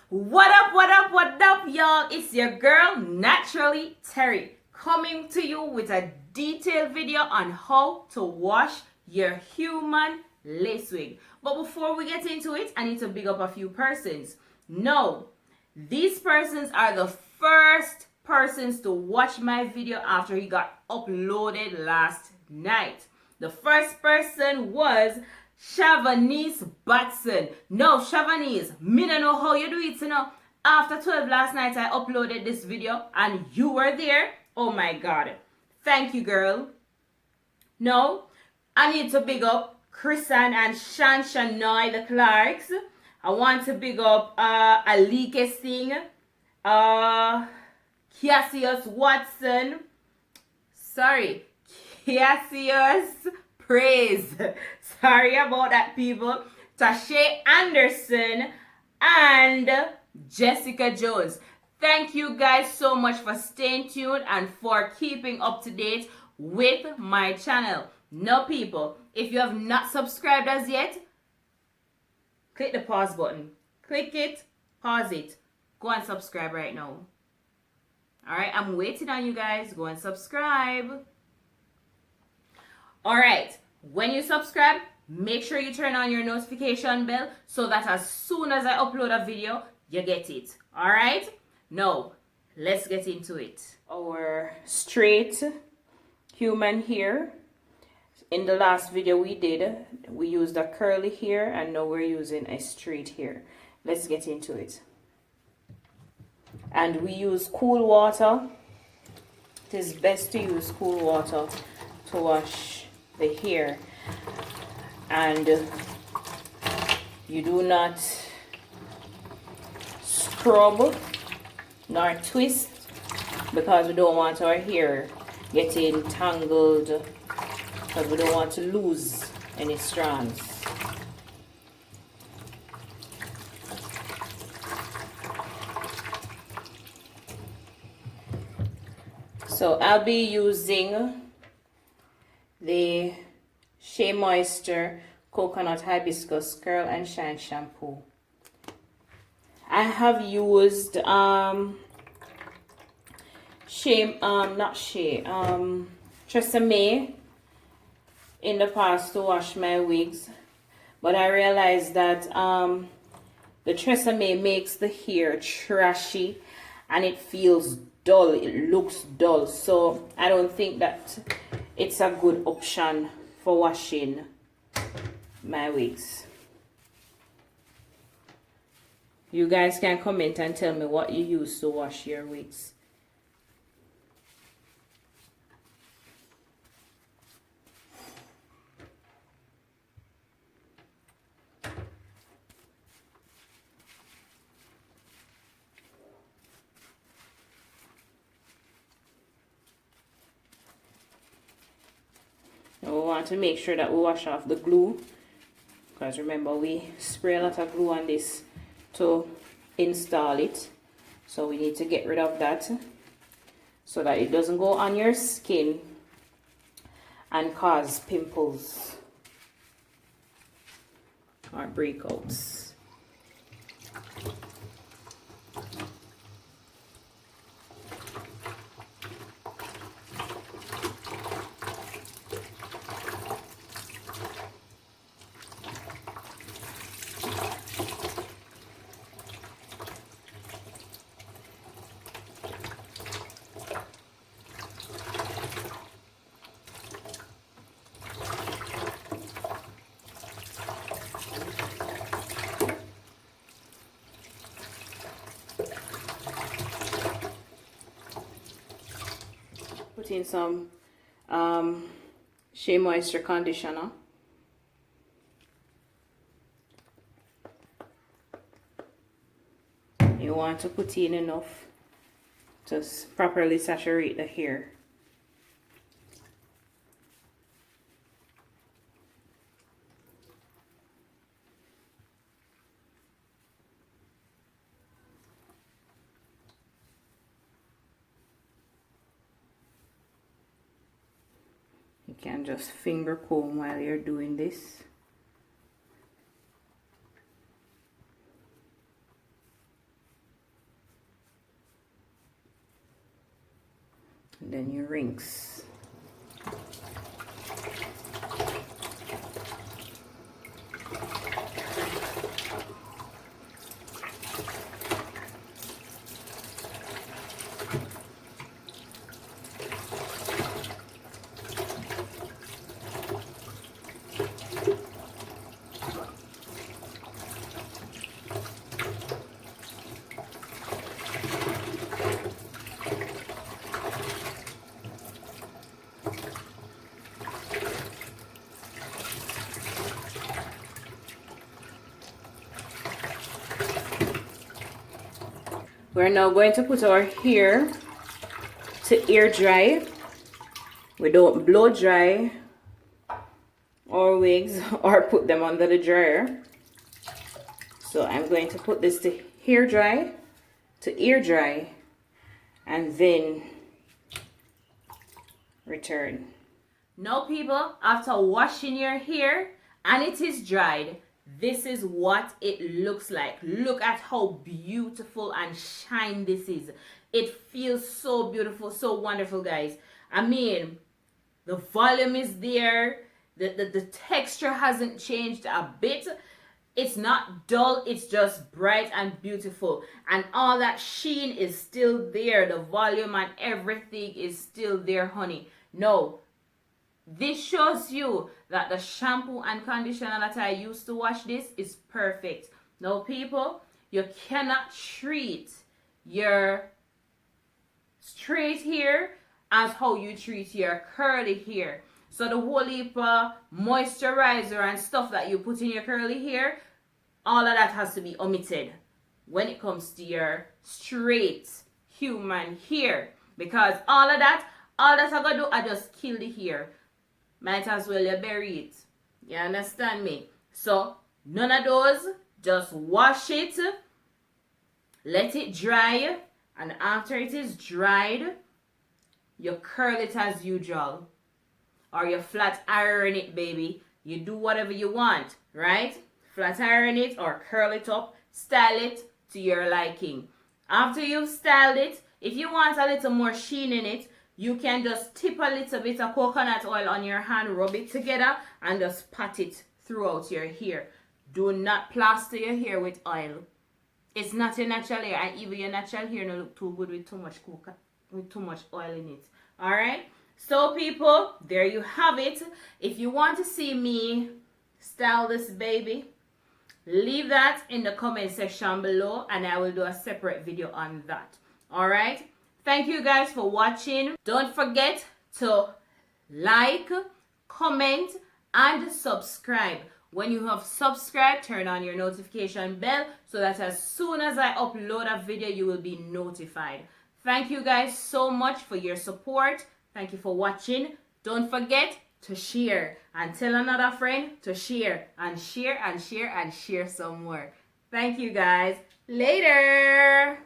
What up, what up, what up, y'all? It's your girl, Naturally Terri, coming to you with a detailed video on how to wash your human lace wig. But before we get into it, I need to big up a few persons. No, these persons are the first persons to watch my video after he got uploaded last night. The first person was Shavanice Batson. No, Shavanice, me don't know how you do it, you know. After 12 last night, I uploaded this video and you were there. Oh my God. Thank you, girl. No, I need to big up Chrisan and Shanshanoy the Clarks. I want to big up Alike Singh, Cassius Watson. Sorry, Cassius Praise. Sorry about that, people. Tashay Anderson and Jessica Jones. Thank you guys so much for staying tuned and for keeping up to date with my channel. Now, people, if you have not subscribed as yet, click the pause button. Click it, pause it. Go and subscribe right now. Alright, I'm waiting on you guys. Go and subscribe. Alright, when you subscribe, make sure you turn on your notification bell so that as soon as I upload a video, you get it. Alright? Now, let's get into it. Our straight human hair. In the last video we did, we used a curly hair and now we're using a straight hair. Let's get into it. And we use cool water. It is best to use cool water to wash the hair. And you do not scrub nor twist because we don't want our hair getting tangled, because we don't want to lose any strands. So I'll be using the Shea Moisture Coconut Hibiscus Curl and Shine Shampoo. I have used Tresemme in the past to wash my wigs, but I realized that the Tresemme makes the hair trashy and it feels dull, it looks dull, so I don't think that it's a good option for washing my wigs. You guys can comment and tell me what you use to wash your wigs. We want to make sure that we wash off the glue, because remember we spray a lot of glue on this to install it, so we need to get rid of that so that it doesn't go on your skin and cause pimples or breakouts. Put in some Shea Moisture conditioner. You want to put in enough to properly saturate the hair. You can just finger comb while you're doing this. then you rinse. We're now going to put our hair to air dry. We don't blow dry our wigs or put them under the dryer. So I'm going to put this to hair dry, to air dry, and then return. Now people, after washing your hair and it is dried, this is what it looks like. Look at how beautiful and shiny this is. It feels so beautiful, so wonderful, guys. I mean, the volume is there. The texture hasn't changed a bit. It's not dull, it's just bright and beautiful. And all that sheen is still there. The volume and everything is still there, honey. No. This shows you that the shampoo and conditioner that I used to wash this is perfect. Now, people, you cannot treat your straight hair as how you treat your curly hair. So the whole heap of moisturizer and stuff that you put in your curly hair, all of that has to be omitted when it comes to your straight human hair. Because all that's I'm going to do, I just kill the hair. Might as well you bury it. You understand me? So, none of those. Just wash it. Let it dry. And after it is dried, you curl it as usual. Or you flat iron it, baby. You do whatever you want, right? Flat iron it or curl it up. Style it to your liking. After you've styled it, if you want a little more sheen in it, you can just tip a little bit of coconut oil on your hand, rub it together, and just pat it throughout your hair. Do not plaster your hair with oil. It's not your natural hair, and even your natural hair don't look too good with too much oil in it. Alright? So people, there you have it. If you want to see me style this baby, leave that in the comment section below, and I will do a separate video on that. Alright? Thank you guys for watching. Don't forget to like, comment, and subscribe. When you have subscribed, turn on your notification bell so that as soon as I upload a video, you will be notified. Thank you guys so much for your support. Thank you for watching. Don't forget to share and tell another friend to share and share and share and share some more. Thank you guys. Later.